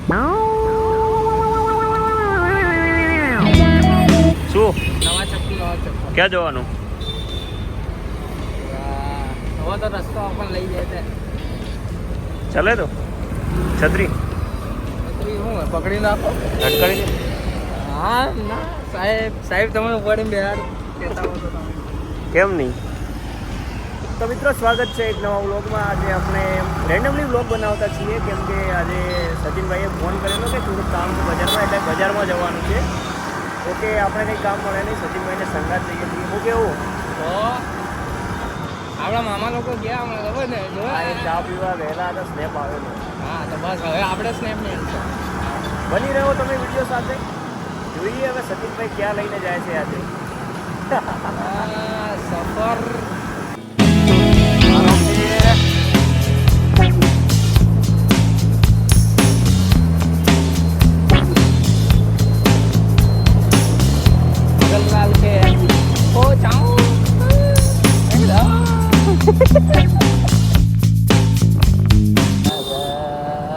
શું નવા ચક્કુ ક્યાં જવાનું? હવે તો રસ્તો આપણને લઈ જાય છે. ચાલે તો છત્રી હું પકડી નાખો. અટકાવી દે. હા ના સાહેબ તમે ઉપાડીને બેહાર કહેતા હો તો તમે. કેમ નહીં? તો મિત્રો સ્વાગત છે એક નવા વ્લોગમાં. આજે આપણે રેન્ડમલી વ્લોગ બનાવતા છીએ કેમ કે આજે સચિનભાઈએ ફોન કરેલો કે થોડુંક કામ છે બજારમાં, એટલે બજારમાં જવાનું છે. ઓકે, આપણે કંઈ કામ મળે નહીં, સચિનભાઈને સંગાત જઈએ છીએ. હું કેવું તો આપણા મામા લોકો ગયા હમણાં ખબર ને હા, એ ચા પીવા ગયેલા હતા, સ્નેપ આવેલો. હા તો બસ હવે આપણે સ્નેપ મેળવીશું. બની રહ્યો તમે વિડીયો સાથે. જોઈએ હવે સચિનભાઈ ક્યાં લઈને જાય છે આજે. સફર લાલ કે ઓ ચાઉ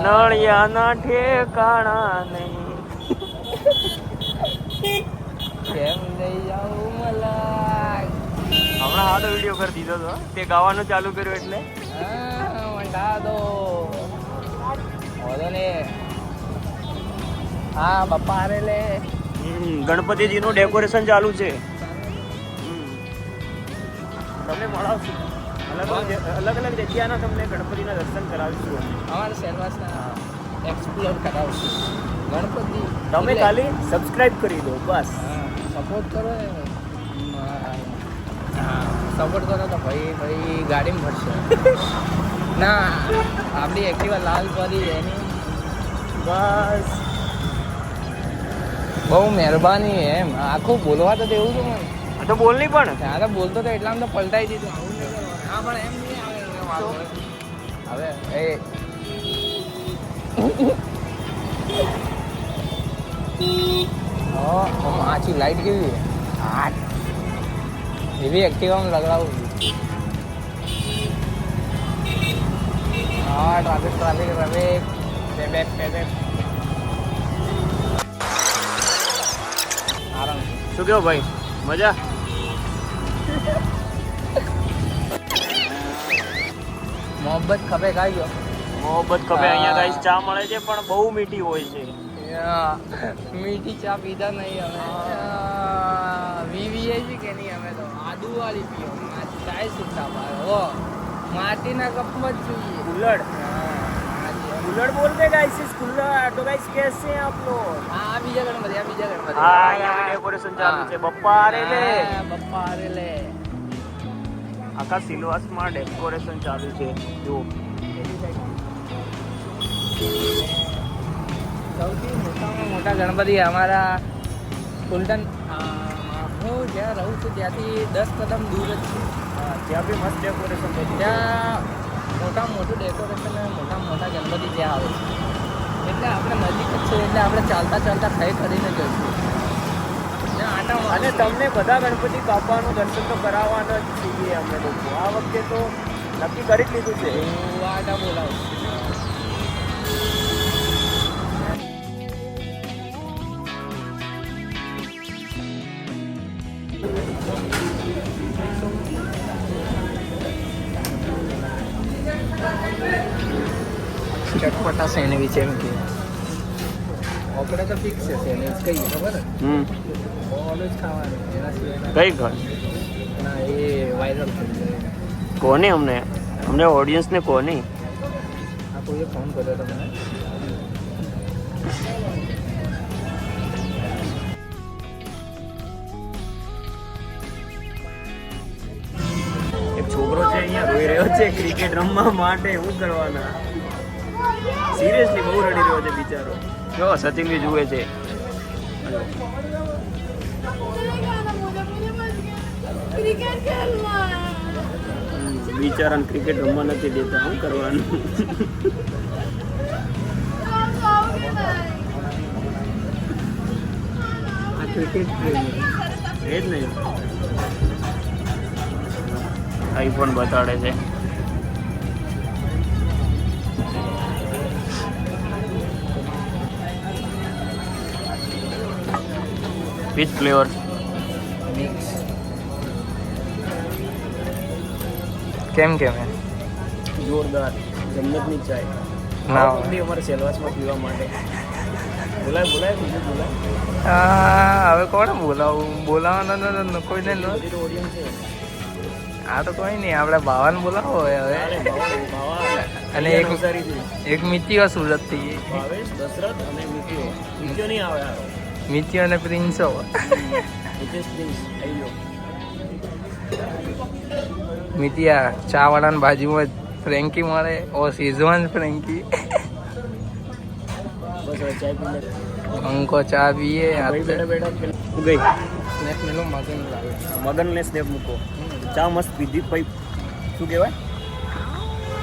નળિયાના ઠેકાણા નહીં. કેમ લઈ જાઉં મલાઈ. હમણાં આડો વિડીયો કરી દીધો હતો તે ગાવાનું ચાલુ કર્યું એટલે મંડા દો ઓલો ને. હા બપ્પા આરે લે. ગણપતિજીનું ડેકોરેશન ચાલુ છે. તમને મળાવશું અલગ અલગ જગ્યાના, તમને ગણપતિના દર્શન કરાવીશું. અમારે સેલવાસના એક્સપ્લોર કરાવશું ગણપતિ. તમે ખાલી સબસ્ક્રાઇબ કરી દો બસ. સપોર્ટ કરો ને. સપોર્ટ કરો તો ભાઈ ગાડીમાં ભરશે. ના આપણી એક્ટિવા લાલ પરી એની બસ બહુ મહેરબાની એમ. આખું બોલવા તો દેવું છું મને. આ તો બોલ નહીં પણ ત્યાં તો બોલતો તો એટલામાં તો પલટાઈ દીધું. આવું નહીં કરવાનું. હા પણ એમ નહીં આવે હવે એ આછી લાઈટ કેવી છે એવી એક્ટિવામાં લગાવું. હા ટ્રાફિક આરામ. શું કેવો ભાઈ, મજા? મોહબ્બત ખપે ખાઈ ગયો. મોહબ્બત ખપે. અહીંયા ગાઈસ ચા મળે છે પણ બહુ મીઠી હોય છે. મીઠી ચા પીધા નહીં અમે. વીવીએ છે કે નહીં અમે તો આદુ વાળી પીઓ. ચાય સુટ્ટા પાડો માટીના કપમાં જ જોઈએ. કુલ્લડ કુલ્લડ બોલते गाइस, इस कुल्लड़ तो गाइस कैसे हैं आप लोग? આ બીજા ગણપતિ હા, અહીંયા ડેકોરેશન ચાલુ છે. બપ્પા આરે લે. બપ્પા આરે લે. આખા સિલવાસમાં ડેકોરેશન ચાલુ છે. જો સૌથી મોટામાં મોટા ગણપતિ અમારા ફુલટન. હું જ્યાં રહું છું ત્યાંથી 10 કદમ દૂર જ છે. ત્યાં બી મસ્ત ડેકોરેશન છે. ત્યાં મોટામાં મોટું ડેકોરેશન અને મોટામાં મોટા ગણપતિ ત્યાં આવે છે. એટલે આપણે નજીક જ છે એટલે આપણે ચાલતા ખાઈ કરીને જઈશું. અને તમને બધા ગણપતિ બાપાનું દર્શન તો કરાવવાના જ છીએ અમે લોકો. આ વખતે તો નક્કી કરી જ લીધું છે. આટા બોલાવું. ચટપટા સેન્ડવિચ એમ કે આપણે તો ફિક્સ છે સેન્ડવિચ કઈ ખબર ઓલવેઝ ખાવાનું એના સિવાય કઈ ઘર ના એ વાયરલ થઈ જાય. કોને અમને ઓડિયન્સને કોને આ કોઈએ ફોન કર્યો હતો મને. એક છોકરો છે અહીંયા રોઈ રહ્યો છે ક્રિકેટ રમવા માટે. શું કરવાના? સિરિયસલી બહુ રડી રહ્યો છે બિચારો. જો સચિન બી જુએ છે. બિચારાને ક્રિકેટ રમવા નથી દેતા. શું કરવાનું? આ ક્રિકેટ એ જ નહીં. આઈફોન બતાડે છે. With flavour. મિક્સ કેમ કેમ હે જોરદાર જન્નતની ચાય. ના અમારે સેલવાસમાં પીવા માટે. બોલાય બીજું બોલાય. હવે કોણ બોલાવવાનો કોઈને ન બધી ઓડિયન્સ છે. આ તો કોઈ નહીં આપણે ભાવાને બોલાવો હવે અને એક મિત્યો સુરત થી ભાવેશ, દશરથ અને મિત્યો. મિત્યો નહીં આવે હારો. મિત્યો અને પ્રિન્સો હિતેશ પ્રિન્સ આવી ગયો. મિતિયા ચા વાળાની બાજુમાં ફ્રેન્કી મળે ઓ શેઝવાન ફ્રેન્કી બસ હવે ચાય પી લે. અંકો ચા પીએ ભાઈ બેઠા બેઠા હું ગઈ સ્નેપ મેલો મગન લાવે મગનને સ્નેપ મૂકો. ચા મસ્ત પીધી. પછી શું કહેવાય?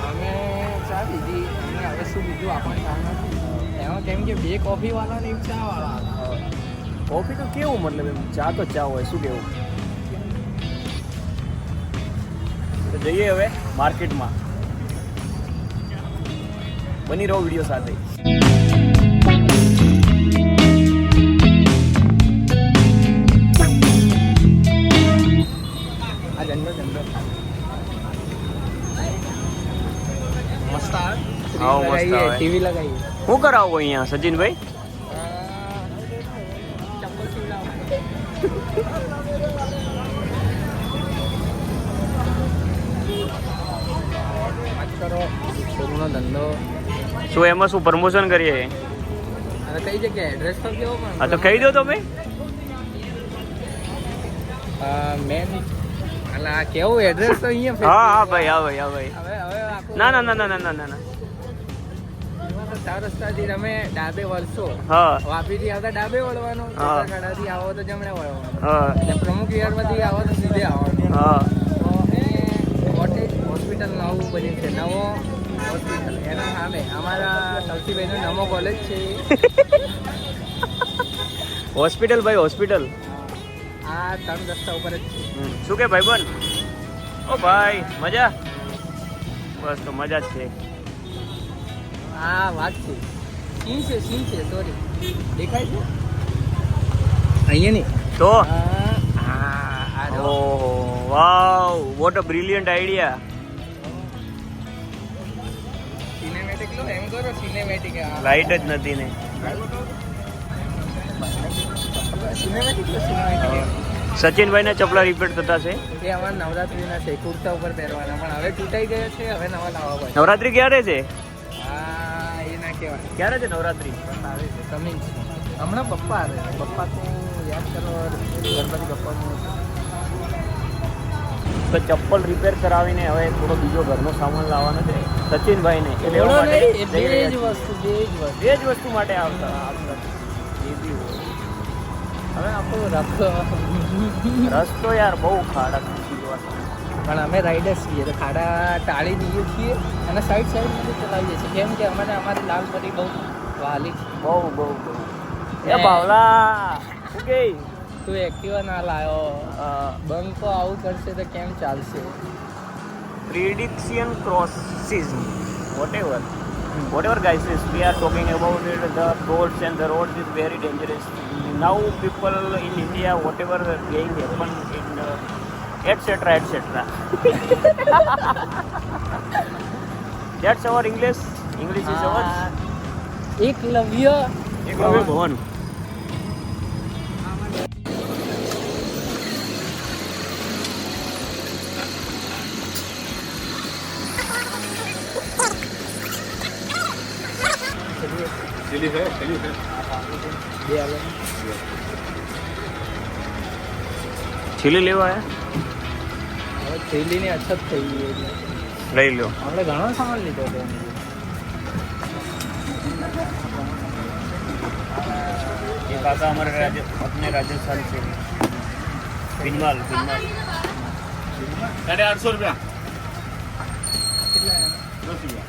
અમે ચા પીધી અને હવે શું બીજું આપણને કામ નથી એમાં કેમ કે બે કોફી વાળા ને એક ચા વાળા કોફી તો કેવું, મતલબ એમ ચા તો ચા હોય. શું કેવું? તો જઈએ હવે માર્કેટમાં. બની રહો વિડીયો સાથે. આ જંડો મસ્ત આવે આવો મસ્ત આવે. ટીવી લગાવીએ શું કરાવો અહીંયા સચિનભાઈ? ચપ્પલ સીવડાવો વાત કરો શરૂનો ધંધો શું એમાં શું પ્રમોશન કરીએ? અને કઈ જગ્યાએ એડ્રેસ તો કેવો પણ હા તો કહી દો તમે. મેન એટલે આ કેવું એડ્રેસ તો અહીંયા હા ભાઈ હા ભાઈ હા ભાઈ. હવે આખું ના ના ના ના ના ના ના. 4 રસ્તાથી તમે ડાબે વળશો હા વાપીથી આવતા ડાબે વળવાનું હા. ખાડાથી આવો તો જમણે વળવાનું હા અને પ્રમુખ વિહારમાંથી આવો તો સીધે આવવાનું હા. તો એ કોટેજ હોસ્પિટલ નવું બની છે નવો હોસ્પિટલ એના સામે અમારા સૌથી પહેલું નવો કોલેજ છે હોસ્પિટલ ભાઈ હોસ્પિટલ. આ 3 રસ્તા ઉપર જ છે શું કે ભાઈ બન? ઓ ભાઈ મજા? બસ તો મજા જ છે. આ વાત છે સીન છે સોરી દેખાય છે અહીંયા નહીં તો આ જો ઓહો wow what a brilliant idea. Cinematic લો એમ કરો સિનેમેટિક લાઈટ જ નથી ને. સિનેમેટિક લો સિનેમેટિક સચિનભાઈના ચપલા રિપેર થતા છે. એ અમારા નવરાત્રીના છે કુર્તા ઉપર પહેરવાના પણ હવે તૂટાઈ ગયા છે હવે નવા લાવવા પડે નવરાત્રી ક્યારે છે? હા એ ના કહેવાય ક્યારે છે નવરાત્રી? આવે છે કમિંગ છે હમણાં પપ્પા આવે પપ્પા તો યાદ કરો ગણપતિ બપ્પાનું તો ચપ્પલ રિપેર કરાવીને હવે થોડો બીજો ઘરનો સામાન લાવવાનો છે સચિનભાઈને. એ લેવા માટે જઈ રહ્યા છીએ. બે જ વસ્તુ માટે આવતા એ બી હોય. હવે આપણો રસ્તો યાર બહુ ખાડા ખાંચી પણ અમે રાઈડર્સ છીએ તો ખાડા ટાળી દઈએ છીએ અને સાઈડમાંથી ચલાવીએ છીએ કેમ કે અમારી લાલપરી બહુ વાલી છે બહુ એ બાવલા શું કે તું એક્ટિવા ના લાયો બંકો આવું કરશે તો કેમ ચાલશે prediction crosses whatever guys is we are talking about it, the roads and the roads is very dangerous now. People in India whatever going happen in etc that's our English is our Eklavya ભવન. છેલ્લી લેવા આયા હવે થેલીની અછત થઈ ગઈ એટલે લઈ લો. આપણે ઘણો સામાન લીધો હતો ये काका हमारे अपने राजस्थान से बिनवाल 850 रुपया. કેટલા 10 रुपया.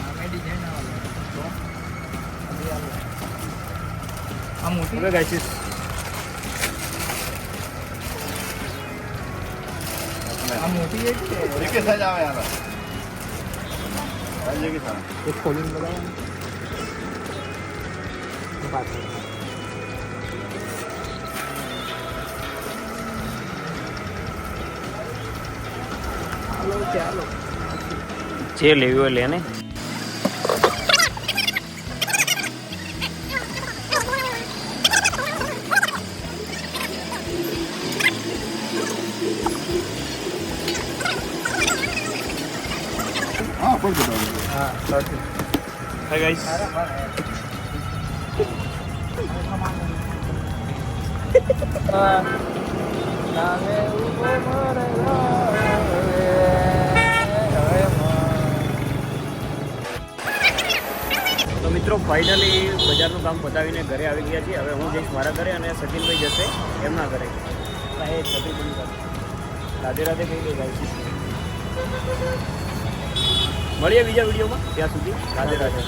અમે ડિઝાઇન આ મોટી ओके गाइस આ મોટી એક છે देखिए साइज आवे यार साइज देखिए सारा એક ખોલીને બતાવો પાછળ ચાલો જે લેવી હોય લે ને. હા કોઈ બતાવું હા સાચું હાય ગાઈસ. તો મિત્રો ફાઇનલી બજારનું કામ પતાવીને ઘરે આવી ગયા છીએ. હવે હું જઈશ મારા ઘરે અને સચિનભાઈ જશે એમના ઘરે. રાધે રાધે કહી દે ગાઈસ. મળીએ બીજા વિડીયોમાં. ત્યાં સુધી રાધે રાધે.